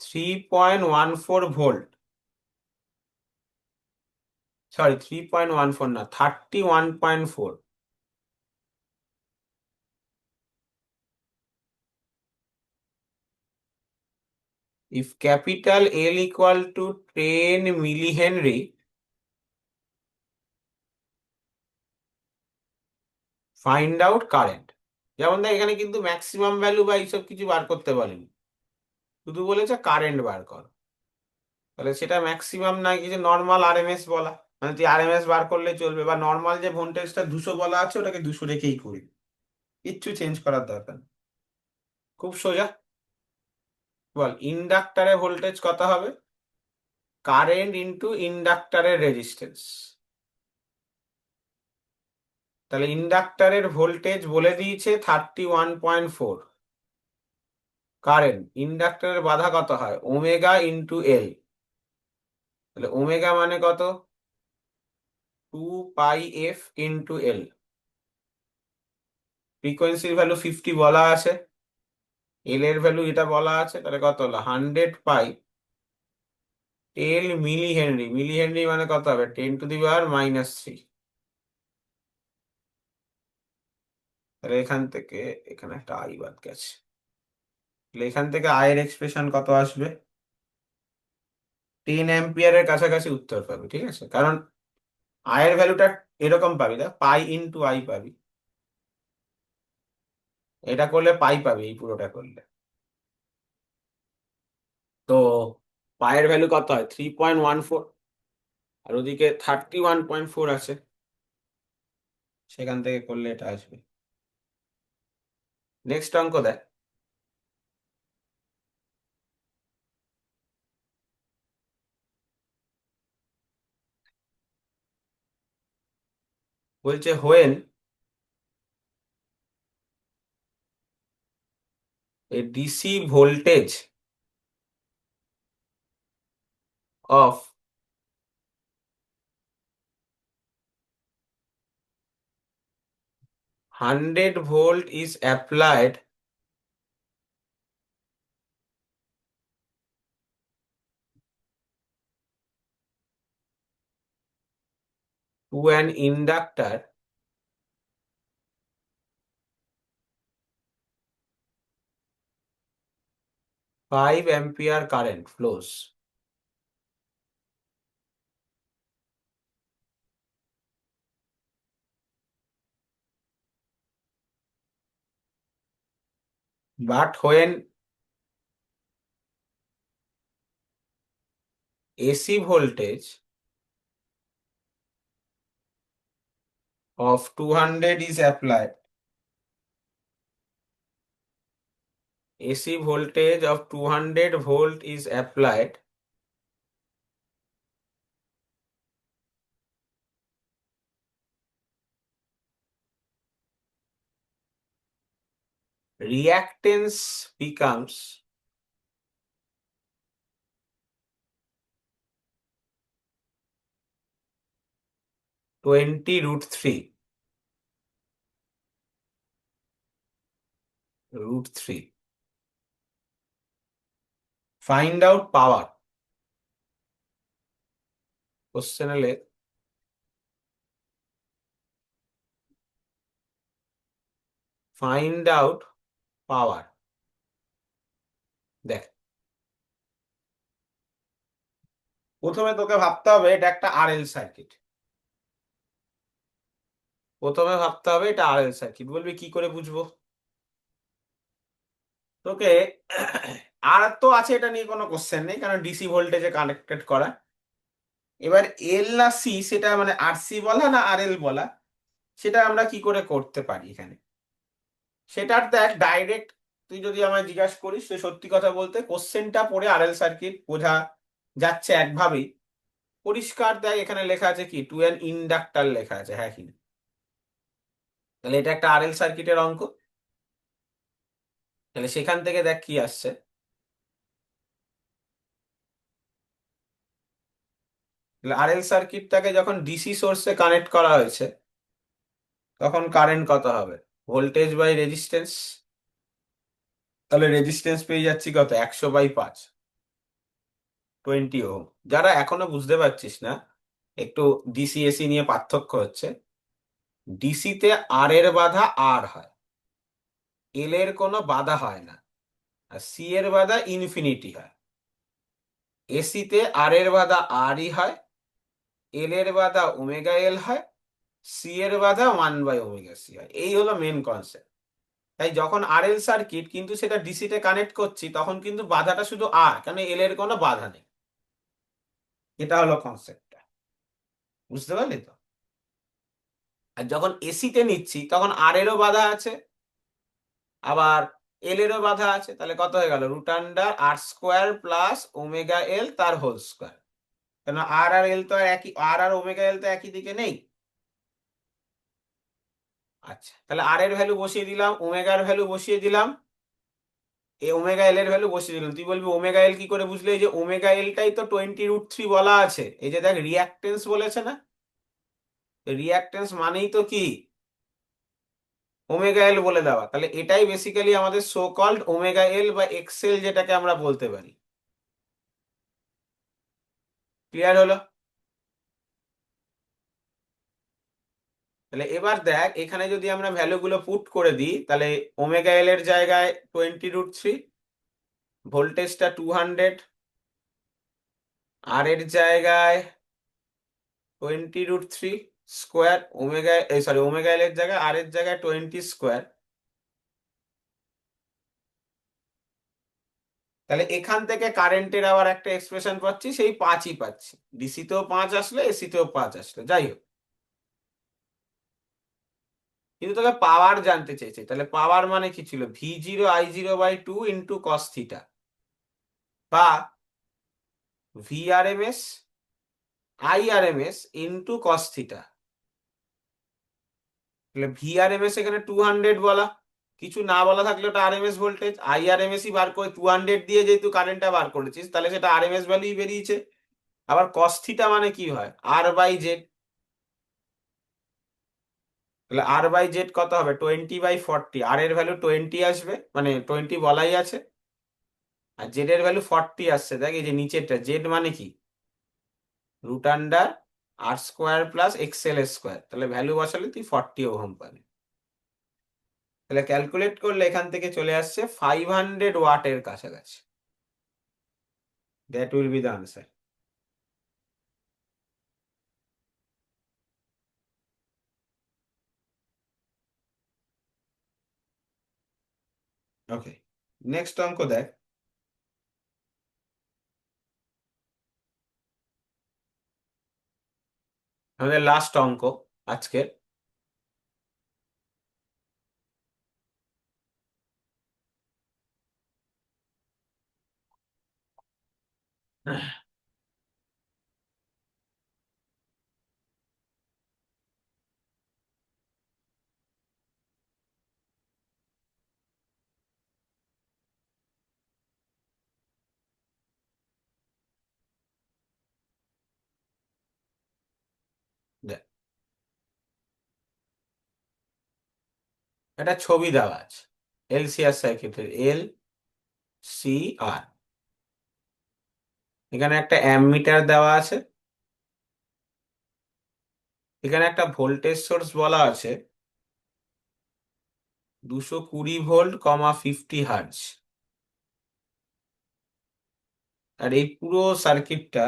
Speaker 1: 3.14 volt, sorry 3.14 না, 31.4। if capital L equal to 10 millihenry, find out current। যেমন দেখ এখানে কিন্তু ম্যাক্সিমাম ভ্যালু বা এইসব কিছু বার করতে বলেনি, শুধু বলেছে কারেন্ট বার কর। তাহলে সেটা ম্যাক্সিমাম না, কিছু নর্মাল আরএমএস বলা, মানে তুই আরএমএস বার করলে চলবে, বা নর্মাল যে ভোল্টেজটা 200 বলা আছে ওটাকে 200 রেখেই করি, কিচ্ছু চেঞ্জ করার দরকার নেই। খুব সোজা। বল ইন্ডাক্টরে ভোল্টেজ কত হবে? কারেন্ট ইনটু ইন্ডাক্টরের রেজিস্ট্যান্স। তাহলে ইন্ডাক্টরের ভোল্টেজ বলে দিয়েছে 31.4, কারেন্ট ইন্ডাক্টরের বাধা কত হয়? ওমেগা ইনটু এল। তাহলে ওমেগা মানে কত? 2πf ইনটু এল। ফ্রিকোয়েন্সির ভ্যালু 50 বলা আছে, এল এর ভ্যালু এটা বলা আছে, তাহলে কত হলো? 100π10 মিলি হেনরি। মিলি হেনরি মানে কত হবে? 10⁻³ তাহলে এখান থেকে এখানে একটা আই বাদ গেছে, তাহলে এখান থেকে আয়ের এক্সপ্রেশন কত আসবে? 10 অ্যাম্পিয়ারের কাছাকাছি উত্তর পাবে, ঠিক আছে? কারণ আয়ের ভ্যালুটা এরকম পাবি, দেখ π × I পাবি, এটা করলে পাই পাবি, এই পুরোটা করলে। তো পায়ের ভ্যালু কত হয়? 3.14, আর ওদিকে 31.4 আছে, সেখান থেকে করলে এটা আসবে। নেক্সট অঙ্ক দেখ। বলছে when a DC voltage of 100 volt is applied to an inductor, five ampere current flows. But when AC voltage of 200 is applied, AC voltage of 200 volt is applied, reactance becomes 20 root 3. Root 3. Find out power. Question find out power. দেখ, প্রথমে তোকে ভাবতে হবে এটা একটা আরএল সার্কিট। প্রথমে ভাবতে হবে এটা আরএল সার্কিট। বলবি কি করে বুঝবো? তোকে আর তো আছে, এটা নিয়ে কোনো কোশ্চেন নেই, কারণ ডিসি ভোল্টেজে কানেক্টেড করা। এবার এল না সি, সেটা মানে আর সি বলা না আর এল বলা, সেটা আমরা কি করে করতে পারি এখানে। সেটার দেখ ডাইরেক্ট, তুই যদি আমায় জিজ্ঞাসা করিস, তুই সত্যি কথা বলতে কোশ্চেনটা পড়ে আরএল সার্কিট বোঝা যাচ্ছে একভাবেই। পরিষ্কার দেখ, এখানে লেখা আছে কি, টু অ্যান ইন্ডাক্টর লেখা আছে, হ্যাঁ কি না? তাহলে এটা একটা আরএল সার্কিটের অঙ্ক। তাহলে সেখান থেকে দেখ কি আসছে। তাহলে আরএল সার্কিটটাকে যখন ডিসি সোর্সে কানেক্ট করা হয়েছে, তখন কারেন্ট কত হবে? Voltage by resistance. তাহলে রেজিস্ট্যান্স পেয়ে যাচ্ছি কত? 100/5, 20 ওহম। যারা এখনো বুঝতে পারছিস না, একটু ডিসি এসি নিয়ে পার্থক্য হচ্ছে। ডিসিতে আর এর বাধা আর হয়, এল এর কোনো বাধা হয় না, আর সি এর বাধা ইনফিনিটি হয়। এসিতে আর এর বাধা আরই হয়, এল এর বাধা ওমেগা এল হয়, সি এর বাধা 1/ωc হয়। এই হলো মেন কনসেপ্ট। তাই যখন আরএল সার্কিট কিন্তু সেটা ডিসিতে কানেক্ট করছি, তখন কিন্তু বাধাটা শুধু আর, কারণ এল এর কোনো বাধা নেই। এটা হলো কনসেপ্টটা, বুঝতে পারলি তো? আর যখন এসিতে নিচ্ছি, তখন আর এরও বাধা আছে, আবার এল এরও বাধা আছে। তাহলে কত হয়ে গেল? √R² + ω L তার হোল স্কোয়ার। কেন আর আর এল তো আর একই, আর ওমেগা এল তো একই দিকে নেই। আচ্ছা, তাহলে আর এর ভ্যালু বসিয়ে দিলাম, ওমেগার ভ্যালু বসিয়ে দিলাম, এ ওমেগা এল এর ভ্যালু বসিয়ে দিলাম। তুই বলবি ওমেগা এল কি করে বুঝলি? এই যে ওমেগা এলটাই তো 20√3 বলা আছে। এই যে দেখ রিয়াক্টেন্স বলেছে না, রিয়াক্টেন্স মানেই তো কি, ওমেগা এল বলে দেওয়া। তাহলে এটাই বেসিক্যালি আমাদের সো কল্ড ওমেগা এল বা এক্সেল, যেটাকে আমরা বলতে পারি। ক্লিয়ার হলো? তাহলে এবার দেখ, এখানে যদি আমরা ভ্যালুগুলো পুট করে দিই, তাহলে ওমেগা এল এর জায়গায় 20√3, ভোল্টেজটা 200, আর এর জায়গায় 20√3 স্কোয়ার, ওমেগা সরি ওমেগা এল এর জায়গায় আর এর জায়গায় 20 স্কোয়ার। তাহলে এখান থেকে কারেন্টের আবার একটা এক্সপ্রেশন পাচ্ছি, সেই 5ই পাচ্ছি। ডিসিতেও 5 আসলে, এসিতেও 5 আসলে, যাই হোক। কিন্তু তোকে পাওয়ার জানতে চেয়েছে, তাহলে পাওয়ার মানে কি ছিল? V0I0/2 × cos θ, বা VRMS IRMS × cos θ। তাহলে VRMS এখানে 200 বলা, কিছু না বলা থাকলে ওটা আরএমএস ভোল্টেজ। IRMS ই বার করে 200 দিয়ে যেহেতু কারেন্টটা বার করেছিস, তাহলে সেটা আরএমএস ভ্যালুই বেরিয়েছে। আবার cos θ মানে কি হয়? R/Z। তাহলে R/Z কত হবে? 20/40। আর এর ভ্যালু 20 আসবে, মানে 20 বলাই আছে, আর জেড এর ভ্যালু 40 আসছে। দেখ এই যে নিচেরটা, জেড মানে কি, √R² + XL²। তাহলে ভ্যালু বসালে তুই 40 ওহম পাবি। তাহলে ক্যালকুলেট করলে এখান থেকে চলে আসছে 500 ওয়াটের কাছাকাছি। That will be the answer. Okay, next অঙ্ক দেখ। আমাদের লাস্ট অঙ্ক আজকের। একটা ছবি দেওয়া আছে এলসিআর সার্কিটের, এল সি আর। এখানে একটা অ্যামমিটার দেওয়া আছে, এখানে একটা ভোল্টেজ সোর্স বলা আছে 220 ভোল্ট, 50 হার্জ। আর এই পুরো সার্কিটটা,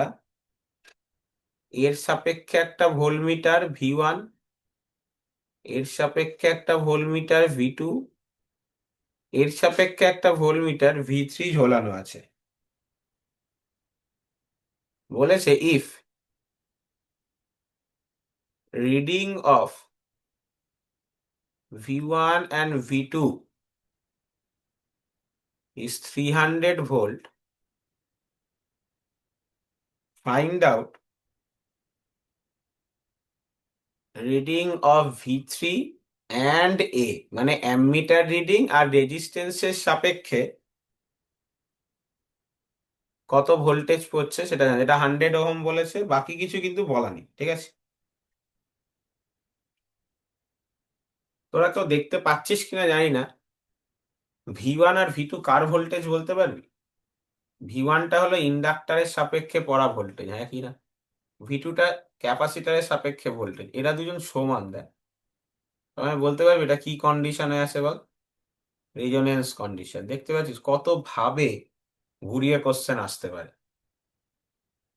Speaker 1: এর সাপেক্ষে একটা ভোল্টমিটার V1, এর সাপেক্ষে একটা ভোল্টমিটার V2, এর সাপেক্ষে একটা ভোল্টমিটার V3 ঝোলানো আছে। বলেছে if reading of V1 and V2 is 300 volt, find out reading of V3 and A, মানে অ্যামমিটার রিডিং আর রেজিস্ট্যান্সের সাপেক্ষে কত ভোল্টেজ পড়ছে সেটা জানে। এটা 100 ওহম বলেছে, বাকি কিছু কিন্তু বলা নেই, ঠিক আছে? তোরা তো দেখতে পাচ্ছিস কিনা জানি না, V1 আর V2 কার ভোল্টেজ বলতে পারবি? V1টা হলো ইন্ডাক্টরের সাপেক্ষে পড়া ভোল্টেজ, হ্যাঁ কি না? V2টা ক্যাপাসিটরের সাপেক্ষে ভোল্টেজ, এরা দুজন সমান দেয়। আমি বলতে পারবি এটা কি কন্ডিশনে আছে বল? Resonance condition. দেখতে পাচ্ছিস কত ভাবে ঘুরিয়ে কোশ্চেন আসতে পারে,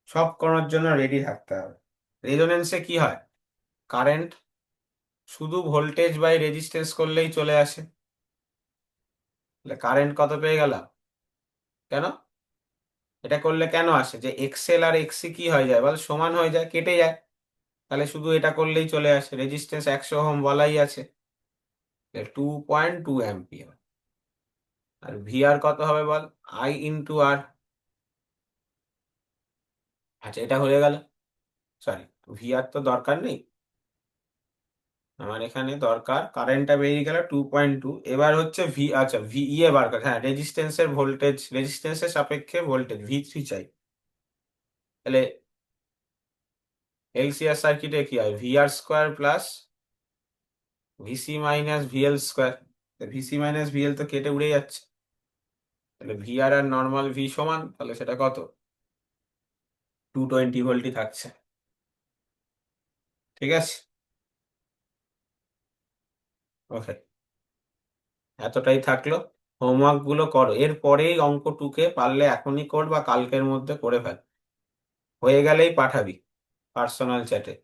Speaker 1: সব করার জন্য রেডি থাকতে হবে। রেজোনেন্সে কি হয়, কারেন্ট শুধু ভোল্টেজ বাই রেজিস্ট্যান্স করলেই চলে আসে। তাহলে কারেন্ট কত পেয়ে গেলাম? কেন এটা করলে কেন আসে, যে এক্সএল আর এক্সি কি হয়ে যায় বল, সমান হয়ে যায়, কেটে যায়। তাহলে শুধু এটা করলেই চলে আসে। রেজিস্ট্যান্স 100 ওহম বলাই আছে, 2.2 অ্যাম্পিয়ার। আর ভিআর কত হবে বল, I × R। আচ্ছা এটা হয়ে গেল, সরি ভিআর তো দরকার নেই, আমার এখানে দরকার কারেন্টটা বেরিয়ে গেল 2.2। এবার হচ্ছে আচ্ছা বার কর, হ্যাঁ রেজিস্ট্যান্সের ভোল্টেজ, রেজিস্ট্যান্সের সাপেক্ষে ভোল্টেজ V3 চাই। তাহলে এলসিআর সার্কিটে কি হয়, VR² plus VC - VL²। VC - VL তো কেটে উড়ে যাচ্ছে, তাহলে ভিআর আর নর্মাল ভি সমান, তাহলে সেটা কত, 220 ভোল্টই থাকছে, ঠিক আছে? ওকে, এতটাই থাকলো। হোমওয়ার্ক গুলো করো, এরপরেই অঙ্ক 2 কে পারলে এখনই কর বা কালকের মধ্যে করে ফেল, হয়ে গেলেই পাঠাবি পার্সোনাল চ্যাটে।